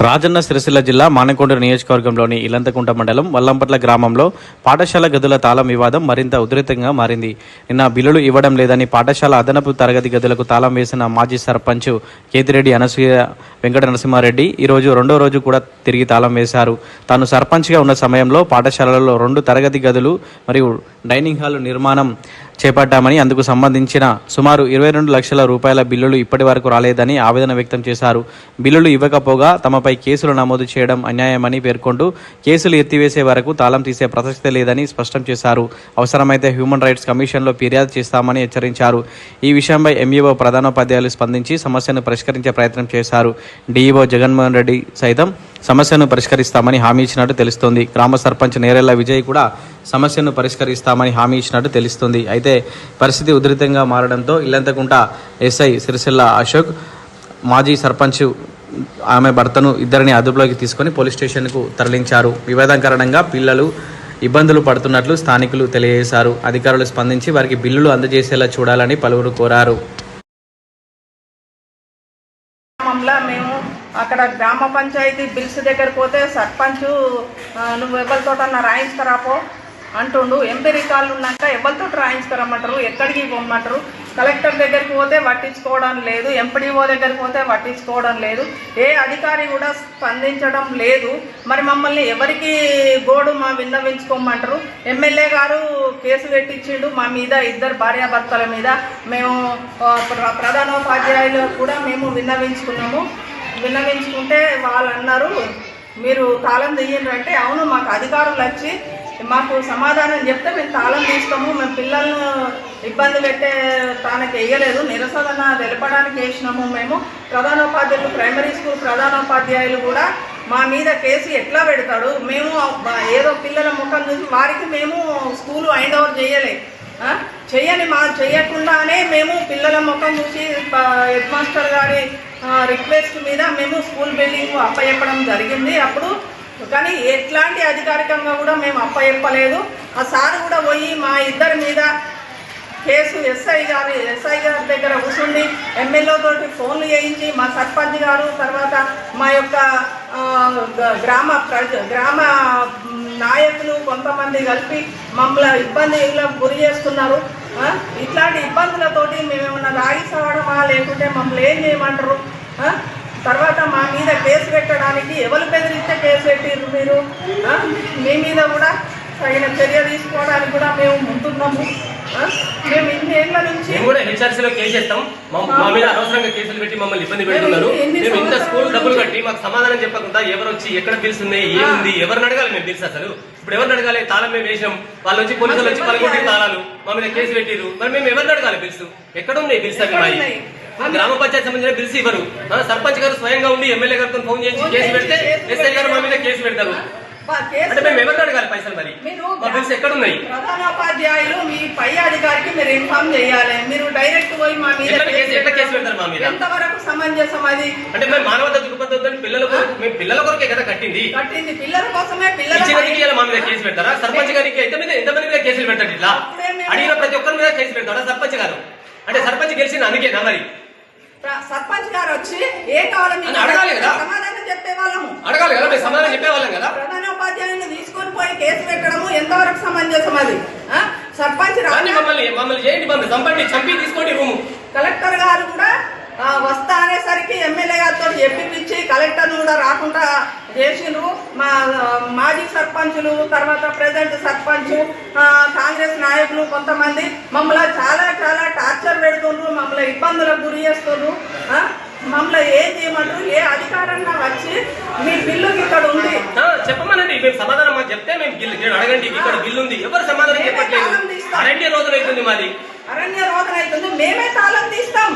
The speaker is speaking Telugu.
రాజన్న సిరిసిల్ల జిల్లా మానకొండూరు నియోజకవర్గంలోని ఇలంతకుంట మండలం వల్లంపట్ల గ్రామంలో పాఠశాల గదుల తాళం వివాదం మరింత ఉధృతంగా మారింది. నిన్న బిల్లులు ఇవ్వడం లేదని పాఠశాల అదనపు తరగతి గదులకు తాళం వేసిన మాజీ సర్పంచ్ కేతిరెడ్డి అనసూయ వెంకట నరసింహారెడ్డి ఈరోజు రెండో రోజు కూడా తిరిగి తాళం వేశారు. తాను సర్పంచ్గా ఉన్న సమయంలో పాఠశాలలో 2 తరగతి గదులు మరియు డైనింగ్ హాల్ నిర్మాణం చేపట్టామని, అందుకు సంబంధించిన సుమారు 22 లక్షల రూపాయల బిల్లులు ఇప్పటి వరకు రాలేదని ఆవేదన వ్యక్తం చేశారు. బిల్లులు ఇవ్వకపోగా తమపై కేసులు నమోదు చేయడం అన్యాయమని పేర్కొంటూ కేసులు ఎత్తివేసే వరకు తాళం తీసే ప్రసక్తే లేదని స్పష్టం చేశారు. అవసరమైతే హ్యూమన్ రైట్స్ కమిషన్లో ఫిర్యాదు చేస్తామని హెచ్చరించారు. ఈ విషయంపై ఎంఈఓ ప్రధానోపాధ్యాయులు స్పందించి సమస్యను పరిష్కరించే ప్రయత్నం చేశారు. డీఈఓ జగన్మోహన్ రెడ్డి సైతం సమస్యను పరిష్కరిస్తామని హామీ ఇచ్చినట్టు తెలుస్తోంది. గ్రామ సర్పంచ్ నేరెళ్ల విజయ్ కూడా సమస్యను పరిష్కరిస్తామని హామీ ఇచ్చినట్టు తెలుస్తుంది. అయితే పరిస్థితి ఉధృతంగా మారడంతో ఇల్లంతకుంట ఎస్ఐ సిరిసిల్ల అశోక్ మాజీ సర్పంచ్ ఆమె భర్తను ఇద్దరిని అదుపులోకి తీసుకొని పోలీస్ స్టేషన్కు తరలించారు. వివాదం కారణంగా పిల్లలు ఇబ్బందులు పడుతున్నట్లు స్థానికులు తెలియజేశారు. అధికారులు స్పందించి వారికి బిల్లులు అందజేసేలా చూడాలని పలువురు కోరారు. మేము అక్కడ గ్రామ పంచాయతీ బిల్స్ దగ్గర పోతే సర్పంచ్ నువ్వు ఎవరితోటన్నా రాయించుకరాపో అంటుండు. ఎంపీ రికార్డులు ఉన్నాక ఎవరితో రాయించుకరమ్మంటారు, ఎక్కడికి పొమ్మంటారు. కలెక్టర్ దగ్గరికి పోతే పట్టించుకోవడం లేదు, ఎంపీడీఓ దగ్గరికి పోతే పట్టించుకోవడం లేదు, ఏ అధికారి కూడా స్పందించడం లేదు. మరి మమ్మల్ని ఎవరికి గోడు మా విన్నవించుకోమంటారు. ఎమ్మెల్యే గారు కేసు పెట్టించిండు మా మీద, 2 భార్యాభర్తల మీద. మేము ప్రధానోపాధ్యాయులు కూడా మేము విన్నవించుకుంటే వాళ్ళు అన్నారు మీరు తాళం తీయండి అంటే, అవును మాకు అధికారులు వచ్చి మాకు సమాధానం చెప్తే మేము తాళం తీస్తాము, మేము పిల్లలను ఇబ్బంది పెట్టే తానకి వేయలేదు, నిరసన తెలపడానికి వేసినాము. మేము ప్రధానోపాధ్యాయులు, ప్రైమరీ స్కూల్ ప్రధానోపాధ్యాయులు కూడా మా మీద కేసు ఎట్లా పెడతాడు, మేము ఏదో పిల్లల ముఖం చూసి వారికి మేము స్కూలు హ్యాండ్ ఓవర్ చేయకుండానే మేము పిల్లల ముఖం చూసి హెడ్ మాస్టర్ గారి రిక్వెస్ట్ మీద మేము స్కూల్ బిల్డింగ్ అప్పచెప్పడం జరిగింది. అప్పుడు కానీ ఎట్లాంటి అధికారికంగా కూడా మేము అప్పచెప్పలేదు. ఆ సార్ కూడా పోయి మా ఇద్దరి మీద కేసు ఎస్ఐ గారి దగ్గర కూర్చుండి ఎమ్మెల్యేతో ఫోన్లు చేయించి మా సర్పంచ్ గారు తర్వాత మా యొక్క గ్రామ నాయకులు కొంతమంది కలిపి మమ్మల్ని ఇబ్బందులకు గురి చేస్తున్నారు. ఇట్లాంటి ఇబ్బందులతోటి మేమేమన్నా రాగిసవడమా లేకుంటే మమ్మల్ని ఏం చేయమంటారు. తర్వాత మా మీద కేసు పెట్టడానికి ఎవరు బెదిరిస్తే కేసు పెట్టిర్రు మీరు, మీ మీద కూడా తగిన చర్య తీసుకోవడానికి కూడా మేము ముందున్నాము. మేము ఇన్ని ఏళ్ల నుంచి కూడా హెచ్ఆర్సీలో కేసు చేస్తాం, మా మీద అనవసరంగా కేసులు పెట్టి మమ్మల్ని ఇబ్బంది పెడుతున్నారు. మేము ఇంత స్కూల్ డబ్బులు కట్టి మాకు సమాధానం చెప్పకుండా ఎవరు వచ్చి ఎక్కడ బిల్స్ ఉన్నాయి, ఏముంది, ఎవరిని అడగాలి మేము బిల్స్? అసలు ఇప్పుడు ఎవరిని అడగాలి? తాళం మేము వేసాం, వాళ్ళు వచ్చి పోలీసులు వచ్చి 11 తాళాలు మా మీద కేసు పెట్టిరు. మరి మేము ఎవరిని అడగాలి బిల్స్? ఎక్కడ ఉన్నాయి బిల్స్? అవి గ్రామ పంచాయతీ సంబంధించిన బిల్స్ ఇవ్వరు. సర్పంచ్ గారు స్వయంగా ఉండి ఎమ్మెల్యే గారితో ఫోన్ చేసి కేసు పెడితే ఎస్ఐ గారు మా మీద కేసు పెడతారు. అంటే మేము ఎవరిని అడగాలి పైసలు? మరి మా బిల్స్ ఎక్కడ ఉన్నాయి? ప్రధానోపాధ్యాయులు మీ పై అధికారికి మీరు ఇన్ఫార్మ్ చేయాలి. మీరు డైరెక్ట్ పోయి మా మీద ఎట్లా కేసు పెడతారు? మా మీద ఎంతవరకు సమంజసం అది? అంటే మేము మానవత దృక్పథంతో పిల్లల కొరకే కదా కట్టింది, పిల్లల కోసమే. మా మీద కేసు పెడతారా? సర్పంచ్ గారికి ఎంతమంది మీద కేసులు పెడతాడు? ఇట్లా అడిగిన ప్రతి ఒక్కరి మీద కేసు పెడతాడా సర్పంచ్ గారు? అంటే సర్పంచ్ గెలిచింది అందుకేనా? మరి సర్పంచ్ గారు వచ్చి ఏ కావాలని అడగాలి కదా, సమాధానం చెప్పేవాళ్ళము. అడగాలి కదా, మేము సమాధానం చెప్పేవాళ్ళం కదా. ప్రధానోపాధ్యాయులను తీసుకొని పోయి కేసు పెట్టడము ఎంతవరకు సమంజసం అది? సర్పంచ్ మమ్మల్ని చేయండి, మమ్మల్ని చంపి తీసుకోండి రూము. కలెక్టర్ గారు కూడా వస్తా అనేసరికి ఎమ్మెల్యే గారితో చెప్పించి కలెక్టర్ను కూడా రాకుండా చేసిండ్రు. మా మాజీ సర్పంచులు తర్వాత ప్రెసిడెంట్ సర్పంచ్ కాంగ్రెస్ నాయకులు కొంతమంది మమ్మల్ని చాలా టార్చర్ పెడుతుండ్రు, మమ్మల్ని ఇబ్బందులకు గురి చేస్తుండ్రు. మమ్మల్ని ఏం చేయమంటారు? ఏ అధికారంగా వచ్చి మీ బిల్లు ఇక్కడ ఉంది చెప్పమనండి, మేము సమాధానం మాకు చెప్తే మేము అడగండి ఇక్కడ బిల్లు ఉంది. ఎవరు సమాధానం చెప్పట్లేదు. 2 రోజులు అవుతుంది, మాది అరణ్య రోదన అవుతుంది. మేమే తాళం తీస్తాం.